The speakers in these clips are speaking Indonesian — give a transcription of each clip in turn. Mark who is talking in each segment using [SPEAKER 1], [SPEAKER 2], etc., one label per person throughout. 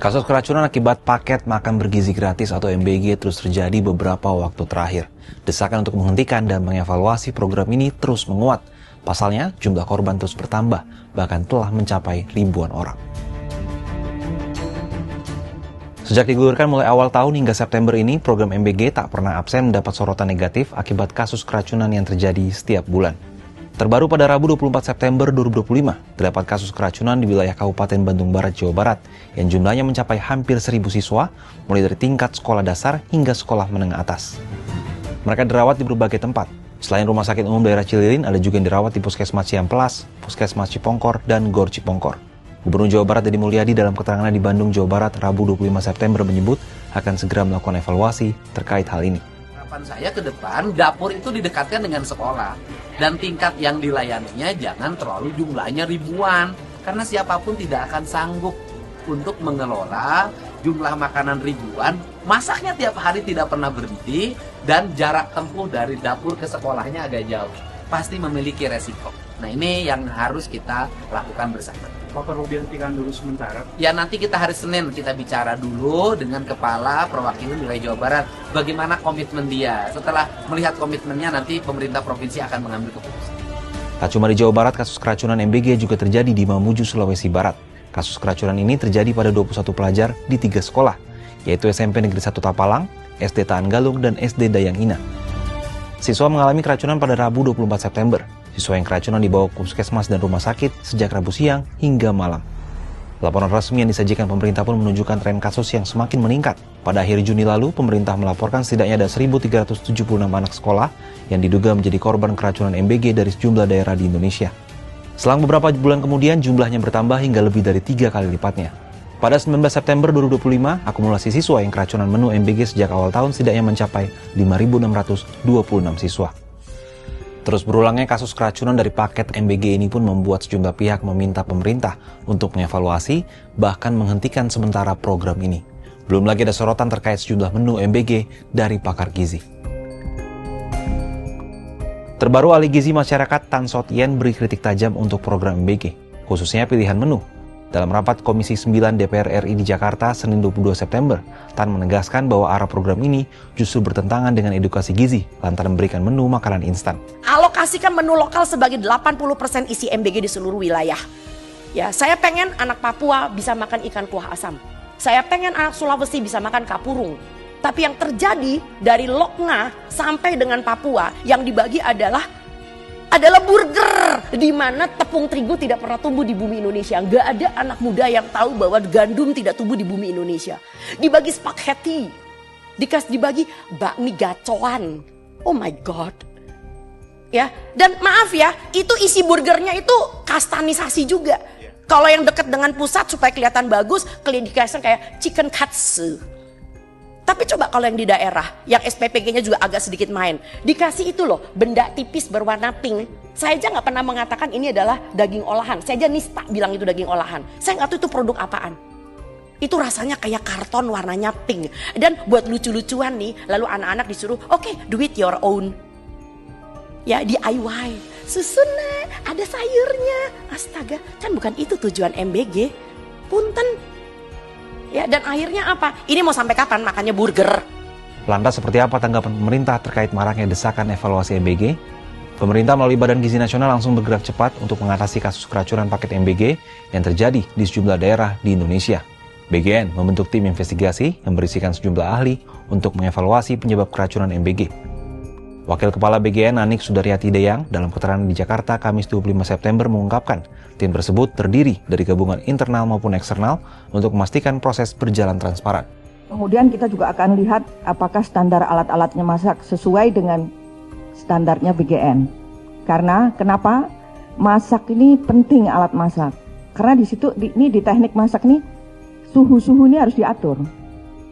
[SPEAKER 1] Kasus keracunan akibat paket makan bergizi gratis atau MBG terus terjadi beberapa waktu terakhir. Desakan untuk menghentikan dan mengevaluasi program ini terus menguat. Pasalnya, jumlah korban terus bertambah, bahkan telah mencapai ribuan orang. Sejak digulirkan mulai awal tahun hingga September ini, program MBG tak pernah absen mendapat sorotan negatif akibat kasus keracunan yang terjadi setiap bulan. Terbaru pada Rabu 24 September 2025, terdapat kasus keracunan di wilayah Kabupaten Bandung Barat, Jawa Barat, yang jumlahnya mencapai hampir 1.000 siswa, mulai dari tingkat sekolah dasar hingga sekolah menengah atas. Mereka dirawat di berbagai tempat. Selain Rumah Sakit Umum Daerah Cililin, ada juga yang dirawat di Puskesmas Ciamplas, Puskesmas Cipongkor, dan Gor Cipongkor. Gubernur Jawa Barat Deddy Mulyadi dalam keterangannya di Bandung, Jawa Barat, Rabu 25 September menyebut akan segera melakukan evaluasi terkait hal ini.
[SPEAKER 2] Harapan saya ke depan, dapur itu didekatkan dengan sekolah. Dan tingkat yang dilayaninya jangan terlalu jumlahnya ribuan. Karena siapapun tidak akan sanggup untuk mengelola jumlah makanan ribuan. Masaknya tiap hari tidak pernah berhenti. Dan jarak tempuh dari dapur ke sekolahnya agak jauh. Pasti memiliki resiko. Nah, ini yang harus kita lakukan bersama.
[SPEAKER 3] Apa perlu dihentikan dulu sementara?
[SPEAKER 2] Ya, nanti kita hari Senin kita bicara dulu dengan kepala perwakilan wilayah Jawa Barat. Bagaimana komitmen dia. Setelah melihat komitmennya, nanti pemerintah provinsi akan mengambil keputusan.
[SPEAKER 1] Tak cuma di Jawa Barat, kasus keracunan MBG juga terjadi di Mamuju, Sulawesi Barat. Kasus keracunan ini terjadi pada 21 pelajar di 3 sekolah, yaitu SMP Negeri 1 Tapalang, SD Taan Galung, dan SD Dayang Ina. Siswa mengalami keracunan pada Rabu 24 September. Siswa yang keracunan dibawa ke puskesmas dan rumah sakit sejak Rabu siang hingga malam. Laporan resmi yang disajikan pemerintah pun menunjukkan tren kasus yang semakin meningkat. Pada akhir Juni lalu, pemerintah melaporkan setidaknya ada 1.376 anak sekolah yang diduga menjadi korban keracunan MBG dari sejumlah daerah di Indonesia. Selang beberapa bulan kemudian, jumlahnya bertambah hingga lebih dari 3 kali lipatnya. Pada 19 September 2025, akumulasi siswa yang keracunan menu MBG sejak awal tahun setidaknya mencapai 5.626 siswa. Terus berulangnya kasus keracunan dari paket MBG ini pun membuat sejumlah pihak meminta pemerintah untuk mengevaluasi, bahkan menghentikan sementara program ini. Belum lagi ada sorotan terkait sejumlah menu MBG dari pakar gizi. Terbaru, ahli gizi masyarakat Tan Sot Yen beri kritik tajam untuk program MBG, khususnya pilihan menu. Dalam rapat Komisi 9 DPR RI di Jakarta, Senin 22 September, Tan menegaskan bahwa arah program ini justru bertentangan dengan edukasi gizi, lantaran memberikan menu makanan instan.
[SPEAKER 4] Alokasikan menu lokal sebagai 80% isi MBG di seluruh wilayah. Ya, saya pengen anak Papua bisa makan ikan kuah asam. Saya pengen anak Sulawesi bisa makan kapurung. Tapi yang terjadi dari Lokna sampai dengan Papua yang dibagi adalah burger, di mana tepung terigu tidak pernah tumbuh di bumi Indonesia. Nggak ada anak muda yang tahu bahwa gandum tidak tumbuh di bumi Indonesia. Dibagi spaghetti, dibagi bakmi gacoan. Oh my God. Ya, dan maaf ya, itu isi burgernya itu kastanisasi juga. Kalau yang dekat dengan pusat supaya kelihatan bagus, dikasih kayak chicken katsu. Tapi coba kalau yang di daerah, yang SPPG-nya juga agak sedikit main. Dikasih itu loh, benda tipis berwarna pink. Saya aja nggak pernah mengatakan ini adalah daging olahan. Saya aja nista bilang itu daging olahan. Saya nggak tahu itu produk apaan. Itu rasanya kayak karton warnanya pink. Dan buat lucu-lucuan nih, lalu anak-anak disuruh, oke, do it your own. Ya, DIY. Susunnya, ada sayurnya. Astaga, kan bukan itu tujuan MBG. Punten. Ya, dan akhirnya apa? Ini mau sampai kapan makannya burger?
[SPEAKER 1] Lantas seperti apa tanggapan pemerintah terkait maraknya desakan evaluasi MBG? Pemerintah melalui Badan Gizi Nasional langsung bergerak cepat untuk mengatasi kasus keracunan paket MBG yang terjadi di sejumlah daerah di Indonesia. BGN membentuk tim investigasi yang berisikan sejumlah ahli untuk mengevaluasi penyebab keracunan MBG. Wakil Kepala BGN Nanik Sudaryati Deyang dalam keterangan di Jakarta Kamis 25 September mengungkapkan tim tersebut terdiri dari gabungan internal maupun eksternal untuk memastikan proses berjalan transparan.
[SPEAKER 5] Kemudian kita juga akan lihat apakah standar alat-alatnya masak sesuai dengan standarnya BGN. Karena kenapa? Masak ini penting, alat masak. Karena di situ di teknik masak nih suhu ini harus diatur.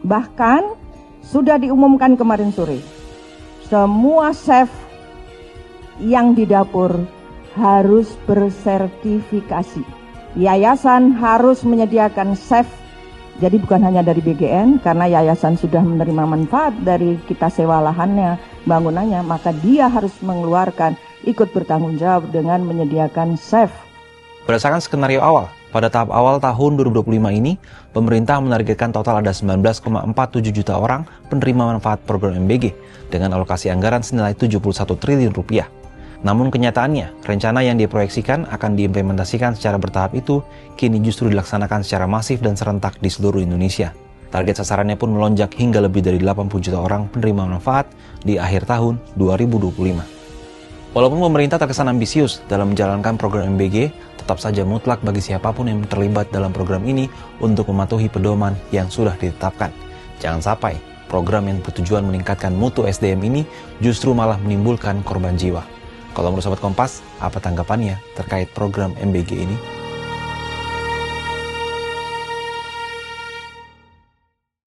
[SPEAKER 5] Bahkan sudah diumumkan kemarin sore. Semua chef yang di dapur harus bersertifikasi. Yayasan harus menyediakan chef. Jadi bukan hanya dari BGN, karena yayasan sudah menerima manfaat dari kita sewa lahannya, bangunannya, maka dia harus mengeluarkan, ikut bertanggung jawab dengan menyediakan chef.
[SPEAKER 1] Berdasarkan skenario awal, Pada tahap awal tahun 2025 ini, pemerintah menargetkan total ada 19,47 juta orang penerima manfaat program MBG dengan alokasi anggaran senilai 71 triliun rupiah. Namun kenyataannya, rencana yang diproyeksikan akan diimplementasikan secara bertahap itu kini justru dilaksanakan secara masif dan serentak di seluruh Indonesia. Target sasarannya pun melonjak hingga lebih dari 80 juta orang penerima manfaat di akhir tahun 2025. Walaupun pemerintah terkesan ambisius dalam menjalankan program MBG, tetap saja mutlak bagi siapapun yang terlibat dalam program ini untuk mematuhi pedoman yang sudah ditetapkan. Jangan sampai program yang bertujuan meningkatkan mutu SDM ini justru malah menimbulkan korban jiwa. Kalau menurut Sobat Kompas, apa tanggapannya terkait program MBG ini?